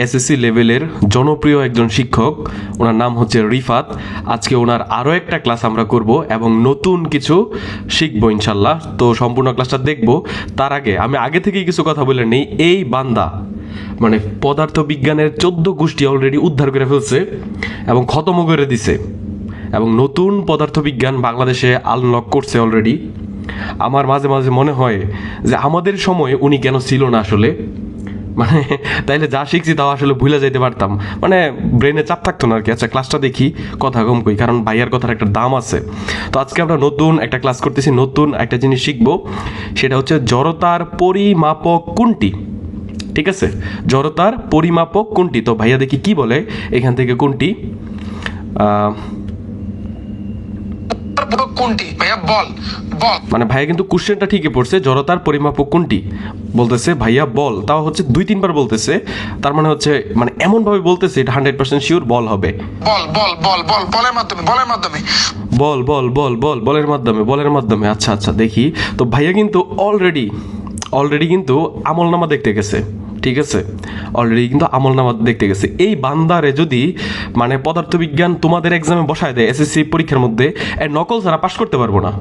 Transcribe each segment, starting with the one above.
SSC লেভেলের জনপ্রিয় একজন শিক্ষক, ওনার নাম হচ্ছে রিফাত। আজকে ওনার আরও একটা ক্লাস আমরা করব এবং নতুন কিছু শিখবো ইনশাল্লাহ। তো সম্পূর্ণ ক্লাসটা দেখব। তার আগে আমি আগে থেকেই কিছু কথা বলে নেই। এই বান্দা মানে পদার্থবিজ্ঞানের 14 গোষ্ঠী অলরেডি উদ্ধার করে ফেলছে এবং খতমও করে দিছে, এবং নতুন পদার্থবিজ্ঞান বাংলাদেশে আনলক করছে অলরেডি। আমার মাঝে মাঝে মনে হয় যে আমাদের সময় উনি কেন ছিল না আসলে, মানে তাইলে যা শিখছি তাও আসলে ভুলে যাইতে পারতাম, মানে ব্রেনে চাপ থাকতো না আর কি। আচ্ছা ক্লাসটা দেখি, কথা কম কই, কারণ ভাইয়ার কথার একটা দাম আছে। তো আজকে আমরা নতুন একটা ক্লাস করতেছি, নতুন একটা জিনিস শিখবো, সেটা হচ্ছে জড়তার পরিমাপক কোনটি। ঠিক আছে, জড়তার পরিমাপক কোনটি। তো ভাইয়া দেখি কি বলে এখান থেকে কোনটি। কোনটি ভাইয়া বল বল, মানে ভাইয়া কিন্তু কোশ্চেনটা ঠিকই পড়ছে, জড়তার পরিমাপক কোনটি বলতেছে ভাইয়া বল, তাও হচ্ছে 2-3 বার বলতেছে। তার মানে হচ্ছে মানে এমন ভাবে বলতেছে এটা 100% শিওর বল হবে। বল বল বল বল বলের মাধ্যমে, বলের মাধ্যমে বল বল বল বল বলের মাধ্যমে, বলের মাধ্যমে। আচ্ছা আচ্ছা দেখি। তো ভাইয়া কিন্তু অলরেডি কিন্তু আমলনামা দেখতে গেছে। ঠিক আছে, অলরেডি কিন্তু আমলনামা দেখতে গেছে। এই বান্দারে যদি মানে পদার্থবিজ্ঞান তোমাদের এক্সামে বসায় দেয় এসএসসি পরীক্ষার মধ্যে, এর নকল ছাড়া পাশ করতে পারবো না।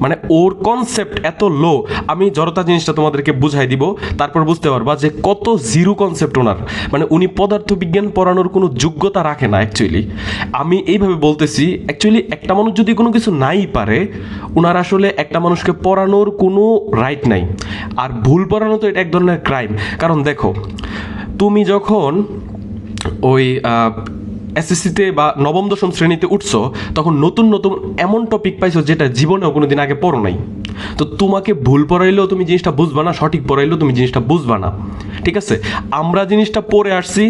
মানে ওর কনসেপ্ট এত লো। আমি জড়তা জিনিসটা তোমাদেরকে বুঝাই দিব, তারপর বুঝতে পারবা যে কত জিরো কনসেপ্ট ওনার। মানে উনি পদার্থবিজ্ঞান পড়ানোর কোনো যোগ্যতা রাখে না অ্যাকচুয়ালি। আমি এইভাবে বলতেছি, অ্যাকচুয়ালি একটা মানুষ যদি কোনো কিছু নাই পারে, ওনার আসলে একটা মানুষকে পড়ানোর কোনো রাইট নাই। আর ভুল পড়ানো তো এটা এক ধরনের ক্রাইম। কারণ দেখো, তুমি যখন ওই এসএসসিতে বা নবম দশম শ্রেণীতে উঠছো, তখন নতুন নতুন এমন টপিক পাইছো যেটা জীবনেও কোনো দিন আগে পড়ো নাই। তো তোমাকে ভুল পড়াইলেও তুমি জিনিসটা বুঝবা না, সঠিক পড়াইলেও তুমি জিনিসটা বুঝবা না। ঠিক আছে, আমরা জিনিসটা পড়ে আসছি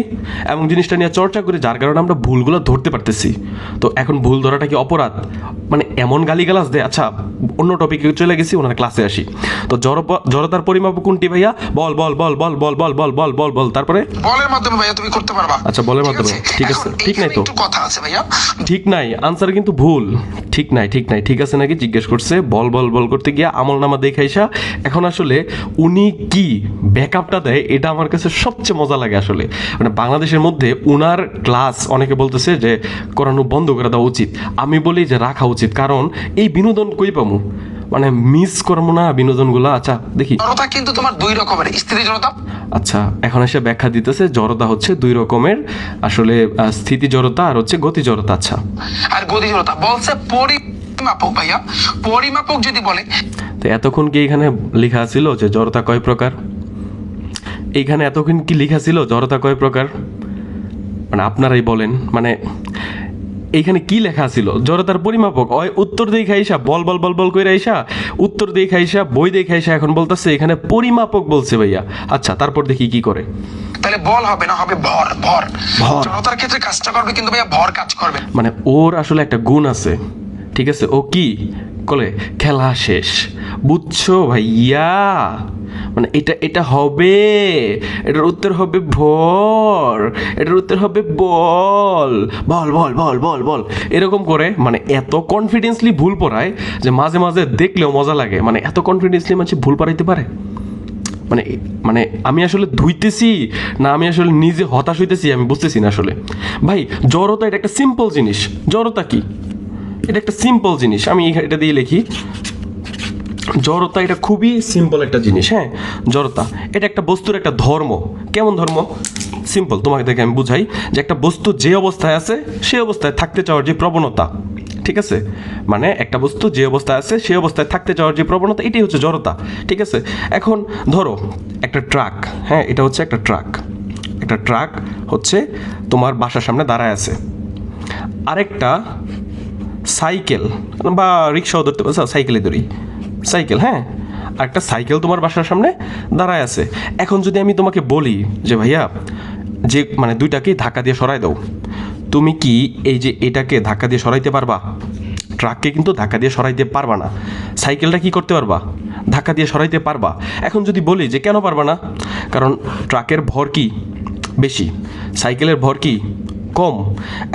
এবং জিনিসটা নিয়ে চর্চা করি, যার কারণে আমরা ভুলগুলো ধরতে পারতেছি। তো এখন ভুল ধরাটা কি অপরাধ? মানে এমন গালিগালাজ দেয়। আচ্ছা অন্য টপিকে চলে গেছি, ওনার ক্লাসে আসি। তো জড়তার পরিমাপ কোনটি ভাইয়া? বল বল বল বল বল বল বল বল বল বল তারপরে বলের মাধ্যমে ভাইয়া তুমি করতে পারবা। আচ্ছা বলের মাধ্যমে, ঠিক আছে। ঠিক নাই তো, একটু কথা আছে ভাইয়া, ঠিক নাই, আনসার কিন্তু ভুল। ঠিক নাই ঠিক নাই, ঠিক আছে নাকি জিজ্ঞেস করছে। বল বল বল করতে গিয়া আমলনামা দেখাইসা। এখন আসলে উনি কি ব্যাকআপটা দেয়, এটা আমার কাছে সবচেয়ে মজা লাগে আসলে। মানে বাংলাদেশের মধ্যে উনার ক্লাস অনেকে বলতেছে যে করানো বন্ধ করে দেওয়া উচিত, আমি বলি যে রাখা উচিত। কারণ এই বিনোদন কই পামু, মানে মিস করবো না বিনোদনগুলো। আচ্ছা দেখি, জড়তা কিন্তু তোমার দুই রকমের, স্থিতি জড়তা। আচ্ছা এখন এসে ব্যাখ্যা দিতেছে, জড়তা হচ্ছে 2 রকমের আসলে, স্থিতি জড়তা আর হচ্ছে গতি জড়তা। আচ্ছা আর গতি জড়তা বলছে পরিমাপক ভাইয়া। পরিমাপক যদি বলে, তো এতক্ষণ কি এখানে লেখা ছিল যে জড়তা কয় প্রকার? এইখানে এতক্ষণ কি লেখা ছিল জড়তা কয় প্রকার? মানে আপনারাই বলেন, মানে এইখানে কি লেখা ছিল? জড়তার পরিমাপক। ওই উত্তর দিয়ে খাইসা বল বল বল বল কইরা আইসা, উত্তর দিয়ে খাইসা, বই দিয়ে খাইসা এখন বলতেছে এখানে পরিমাপক বলছে ভাইয়া। আচ্ছা তারপর দেখি কি করে। তাহলে বল হবে না, হবে ভর। ভর ভর। জড়তার ক্ষেত্রে কাজটা করবে কিন্তু ভাইয়া ভর কাজ করবে। মানে ওর আসলে একটা গুণ আছে। ঠিক আছে, ও কি বলে, খেলা শেষ। বুঝছো ভাইয়া? মানে এটা এটা হবে, এটার উত্তর হবে ভর, এটার উত্তর হবে বল। বল বল বল বল বল এরকম করে, মানে এত কনফিডেন্সলি ভুল পড়ায় যে মাঝে মাঝে দেখলেও মজা লাগে। মানে এত কনফিডেন্সলি মানুষ ভুল পড়াইতে পারে, মানে মানে আমি আসলে ধুইতেছি না, আমি আসলে নিজে হতাশ হইতেছি, আমি বুঝতেছি না আসলে। ভাই জড়তা এটা একটা সিম্পল জিনিস। জড়তা কি? এটা একটা সিম্পল জিনিস। আমি এটা দিয়ে লিখি, জড়তা এটা খুবই সিম্পল একটা জিনিস। হ্যাঁ, জড়তা এটা একটা বস্তুর একটা ধর্ম। কেমন ধর্ম? সিম্পল, তোমাকে দেখে আমি বুঝাই যে একটা বস্তু যে অবস্থায় আছে সেই অবস্থায় থাকতে চাওয়ার যে প্রবণতা। ঠিক আছে, মানে একটা বস্তু যে অবস্থায় আছে সেই অবস্থায় থাকতে চাওয়ার যে প্রবণতা, এটাই হচ্ছে জড়তা। ঠিক আছে, এখন ধরো একটা ট্রাক। হ্যাঁ, এটা হচ্ছে একটা ট্রাক। একটা ট্রাক হচ্ছে তোমার বাসার সামনে দাঁড়ায় আছে। আরেকটা সাইকেল বা রিক্সাও ধরতে পারছো, সাইকেলে ধরি, সাইকেল। হ্যাঁ, আর একটা সাইকেল তোমার বাসার সামনে দাঁড়ায় আছে। এখন যদি আমি তোমাকে বলি যে ভাইয়া যে মানে দুইটাকেই ধাক্কা দিয়ে সরাই দাও, তুমি কি এই যে এটাকে ধাক্কা দিয়ে সরাইতে পারবা? ট্রাককে কিন্তু ধাক্কা দিয়ে সরাইতে পারবা না। সাইকেলটা কি করতে পারবা? ধাক্কা দিয়ে সরাইতে পারবা। এখন যদি বলি যে কেন পারবা না, কারণ ট্রাকের ভর কি বেশি, সাইকেলের ভর কি কম।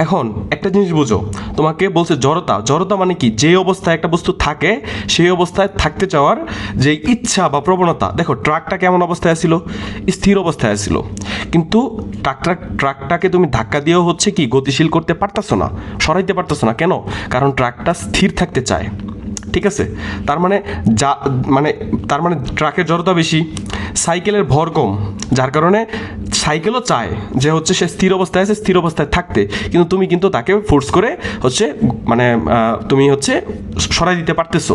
এখন একটা জিনিস বুঝো, তোমাকে বলছে জড়তা। জড়তা মানে কি? যে অবস্থায় একটা বস্তু থাকে সেই অবস্থায় থাকতে চাওয়ার যে ইচ্ছা বা প্রবণতা। দেখো ট্রাকটা কেমন অবস্থায় ছিল? স্থির অবস্থায় ছিল, কিন্তু ট্রাকটাকে তুমি ধাক্কা দিয়েও হচ্ছে কি গতিশীল করতে পারতেছো না, সরাইতে পারতেছো না। কেন? কারণ ট্রাকটা স্থির থাকতে চায়। ঠিক আছে, তার মানে ট্রাকের জড়তা বেশি, সাইকেলের ভর কম, যার কারণে সাইকেলও চায় যে হচ্ছে সে স্থির অবস্থায় আছে, স্থির অবস্থায় থাকতে, কিন্তু তুমি কিন্তু তাকে ফোর্স করে হচ্ছে তুমি হচ্ছে সরাই দিতে পারতেছো।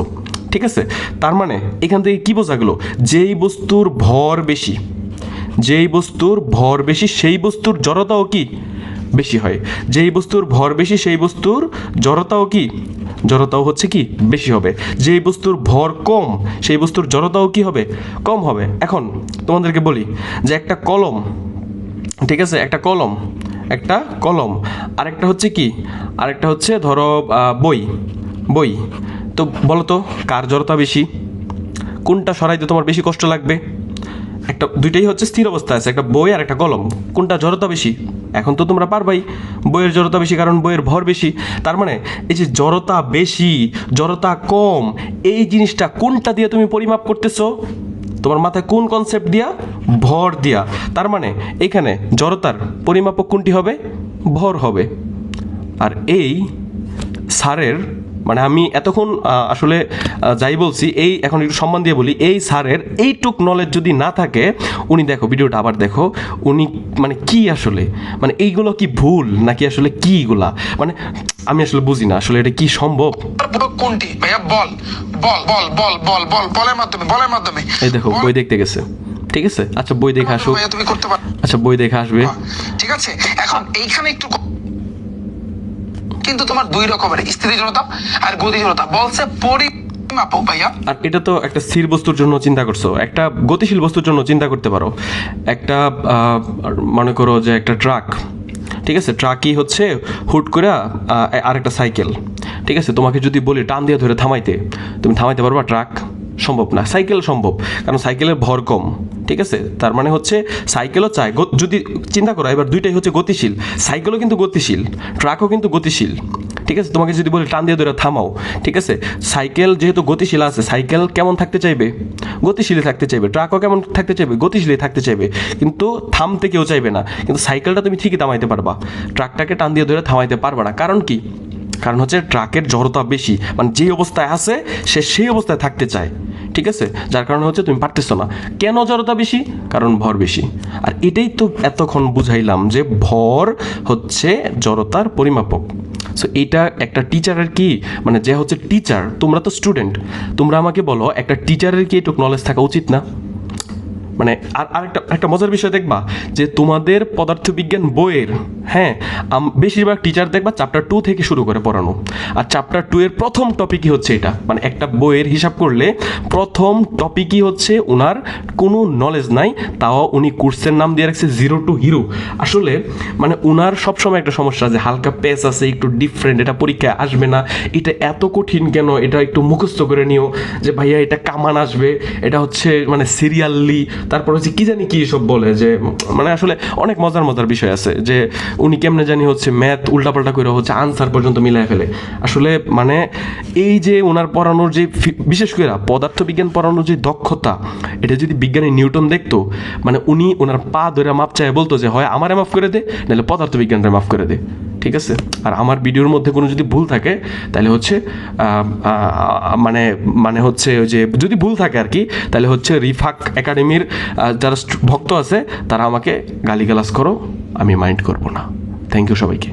ঠিক আছে, তার মানে এখান থেকে কি বোঝা গেল? যেই বস্তুর ভর বেশি, সেই বস্তুর জড়তাও কি বেশি হয়। যেই বস্তুর ভর বেশি সেই বস্তুর জড়তাও হচ্ছে কি বেশি হবে। যেই বস্তুর ভর কম সেই বস্তুর জড়তাও কি হবে? কম হবে। এখন তোমাদেরকে বলি যে একটা কলম, ঠিক আছে, একটা কলম আরেকটা হচ্ছে কি, আরেকটা হচ্ছে ধরো বই। তো বলো তো কার জড়তা বেশি? কোনটা সরাইতে তোমার বেশি কষ্ট লাগবে? দুইটাই হচ্ছে স্থির অবস্থায় আছে, একটা বই আর একটা কলম। কোনটা জড়তা বেশি? এখন তো তোমরা পারবাই, বইয়ের জড়তা বেশি, কারণ বইয়ের ভর বেশি। তার মানে এই যে জড়তা বেশি, জড়তা কম, এই জিনিসটা কোনটা দিয়ে তুমি পরিমাপ করতেছো? তোমার মাথায় কোন কনসেপ্ট দিয়া? ভর দিয়া। তার মানে এখানে জড়তার পরিমাপক কোনটি হবে? ভর হবে। আর এই স্যারের আমি এতক্ষণ আসলে যাই বলছি, এখন একটু সম্মান দিয়ে বলি, এই স্যারের এইটুক নলেজ যদি না থাকে, উনি দেখো ভিডিওটা আবার দেখো, উনি কি আসলে এইগুলো কি ভুল নাকি আসলে কি এগুলা আমি আসলে বুঝি না আসলে এটা কি সম্ভব। কোনটি ভাইয়া? বল বল বল বল বল বল বলের মাধ্যমে এই দেখো বই দেখতে গেছে। ঠিক আছে, আচ্ছা বই দেখে আসো। তুমি করতে পারো। আচ্ছা বই দেখে আসবে। ঠিক আছে, এখন এইখানে একটু কিন্তু তোমার দুই রকমের স্থিতি জড়তা আর গতি জড়তা বলছে পরিমাপক ভাইয়া। আর এটা তো একটা স্থির বস্তুর জন্য চিন্তা করছো, একটা গতিশীল বস্তুর জন্য চিন্তা করতে পারো। একটা মনে করো যে একটা ট্রাক, ঠিক আছে, ট্রাকই হচ্ছে হুট করে আরেকটা সাইকেল। ঠিক আছে, তোমাকে যদি বলি টান দিয়ে ধরে থামাইতে, তুমি থামাইতে পারবা? ট্রাক সম্ভব না, সাইকেল সম্ভব, কারণ সাইকেলের ভর কম। ঠিক আছে, তার মানে হচ্ছে সাইকেলও চায়, যদি চিন্তা করো এবার দুইটাই হচ্ছে গতিশীল, সাইকেলও কিন্তু গতিশীল, ট্রাকও কিন্তু গতিশীল। ঠিক আছে, তোমাকে যদি বলি টান দিয়ে ধরে থামাও, ঠিক আছে, সাইকেল যেহেতু গতিশীল আছে, সাইকেল কেমন থাকতে চাইবে? গতিশীলই থাকতে চাইবে। ট্রাকও কেমন থাকতে চাইবে? গতিশীলই থাকতে চাইবে, কিন্তু থামতে কেউ চাইবে না। কিন্তু সাইকেলটা তুমি ঠিকই থামাইতে পারবা, ট্রাকটাকে টান দিয়ে ধরে থামাইতে পারবা না। কারণ কি? কারণ হচ্ছে ট্রাকের জড়তা বেশি, যে অবস্থায় আছে সে সেই অবস্থায় থাকতে চায়। ঠিক আছে, যার কারণে হচ্ছে তুমি পারতেছো না। কেন জড়তা বেশি? কারণ ভর বেশি। আর এটাই তো এতক্ষণ বুঝাইলাম যে ভর হচ্ছে জড়তার পরিমাপক। সো এইটা একটা টিচারের কি যে হচ্ছে টিচার, তোমরা তো স্টুডেন্ট, তোমরা আমাকে বলো একটা টিচারের কি একটু নলেজ থাকা উচিত না? আর একটা মজার বিষয় দেখবা যে তোমাদের পদার্থবিজ্ঞান বইয়ের, হ্যাঁ, বেশিরভাগ টিচার দেখবা চ্যাপ্টার 2 থেকে শুরু করে পড়ানো। আর চ্যাপ্টার 2 এর প্রথম টপিকই হচ্ছে এটা, একটা বইয়ের হিসাব করলে প্রথম টপিকই হচ্ছে ওনার কোনো নলেজ নাই, তাও উনি কোর্সের নাম দিয়ে রাখছে 0 to Hero। আসলে ওনার সবসময় একটা সমস্যা যে হালকা পেস আছে, একটু ডিফারেন্ট, এটা পরীক্ষায় আসবে না, এটা এত কঠিন কেন, এটা একটু মুখস্থ করে নিও যে ভাইয়া এটা কামান আসবে, এটা হচ্ছে সিরিয়ালি, তারপর হচ্ছে কি জানি কি সব বলে, যে আসলে অনেক মজার বিষয় আছে, যে উনি কেমনে জানি হচ্ছে ম্যাথ উল্টাপাল্টা করে হচ্ছে আনসার পর্যন্ত মিলায় ফেলে। আসলে এই যে ওনার পড়ানোর যে বিশেষ করে পদার্থবিজ্ঞান পড়ানোর যে দক্ষতা, এটা যদি বিজ্ঞানী নিউটন দেখতো, উনি ওনার পা ধরে মাপ চায় বলতো যে হয় আমারে মাফ করে দে, নাহলে পদার্থবিজ্ঞানটা মাফ করে দে। ঠিক আছে, আর আমার ভিডিওর মধ্যে কোনো যদি ভুল থাকে তাহলে হচ্ছে হচ্ছে ওই যে যদি ভুল থাকে আর কি, তাহলে হচ্ছে রিফাক একাডেমির যারা ভক্ত আছে তারা আমাকে গালিগালাজ করো, আমি মাইন্ড করব না। থ্যাংক ইউ সবাইকে।